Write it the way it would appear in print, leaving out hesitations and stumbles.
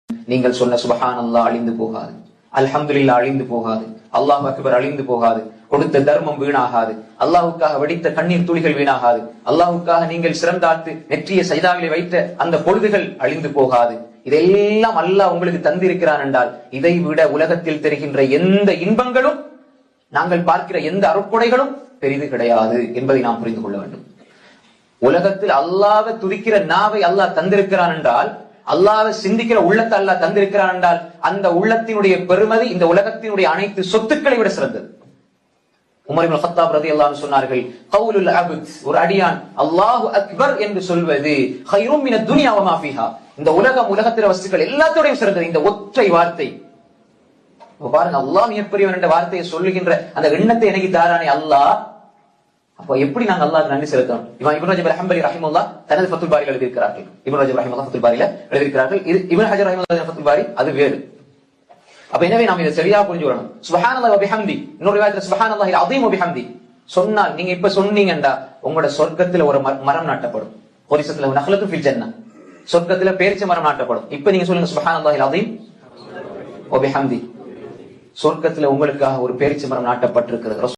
நீங்கள் சொன்ன சுப்ஹானல்லாஹ் அழிந்து போகாது, அல்ஹம்துலில்லாஹ் அழிந்து போகாது, அல்லாஹ் அக்பர் அழிந்து போகாது, கொடுத்த தர்மம் வீணாகாது, அல்லாஹ்வுக்காக வெடித்த கண்ணீர் துளிகள் வீணாகாது, அல்லாஹ்வுக்காக நீங்கள் சிறந்தாழ்த்து நெற்றிய சைதாவிலே வைத்த அந்த பொழுதுகள் அழிந்து போகாது. இதெல்லாம் அல்லாஹ் உங்களுக்கு தந்திருக்கிறான் என்றால் இதை விட உலகத்தில் தெரிகின்ற எந்த இன்பங்களும், நாங்கள் பார்க்கிற எந்த அருட்கொடைகளும் பெரிது கிடையாது என்பதை நாம் புரிந்து கொள்ள வேண்டும். உலகத்தில் அல்லாஹ்வை துதிக்கிற நாவை அல்லாஹ் தந்திருக்கிறான் என்றால், அல்லாஹ்வை சிந்திக்கிற உள்ளத்தை அல்லாஹ் தந்திருக்கிறான் என்றால், அந்த உள்ளத்தினுடைய பெருமதி இந்த உலகத்தினுடைய அனைத்து சொத்துக்களை விட சிறந்தது. உமர் இப்னு கத்தாப் ரலியல்லாஹு அன்ஹு சொன்னார்கள், கவுலுல் அப்த், ஒரு அடியான் அல்லாஹு அக்பர் என்று சொல்வது கைரும் மினத் துன்யா வ மா ஃபீஹா, இந்த உலகத்தில வஸ்துக்கள் எல்லாத்தோடையும் சிறந்தது இந்த ஒற்றை வார்த்தை. பாருங்க, அல்லாஹ் மிகப்பெரியவன் என்ற வார்த்தையை சொல்லுகின்ற அந்த எண்ணத்தை எனக்கு தாரானே அல்லாஹ். அப்போ எப்படி நாங்க அல்லாஹ்வுக்கு நன்றி செலுத்தணும்? இப்னு ரஜப் அல்-ஹம்பலி ரஹிமஹுல்லாஹ் தனது ஃபத்துல் பாரியில் எழுதியிருக்கிறார்கள். இப்னு ரஜப் ரஹிமஹுல்லாஹ் ஃபத்துல் பாரியில எழுதியிருக்கிறார்கள். இது இப்னு ஹஜர் ரஹிமஹுல்லாஹ் ஃபத்துல் பாரி அது வேறு. அப்ப எனவே நாம் இதை சரியா புரிஞ்சுக்கணும். சுப்ஹானல்லாஹி வ பிஹம்தி, இன்னொரு ரிவாயத்துல சுப்ஹானல்லாஹில் அஸீம் வ பிஹம்தி சொன்னால், நீங்க இப்ப சொன்னீங்கடா உங்களோட சொர்க்கத்துல ஒரு மரம் நாட்டப்படும். ஒரிசத்துல நஹ்லத்து ஃபில் ஜன்னah, சொர்க்கத்துல பேரிச்ச மரம் நாட்டப்படும். இப்ப நீங்க சொல்லுங்க சுப்ஹானல்லாஹில் அஸீம் வ பிஹம்தி, சொர்க்கத்துல உங்களுக்காக ஒரு பேரிச்ச மரம் நாட்டப்பட்டிருக்கிறது.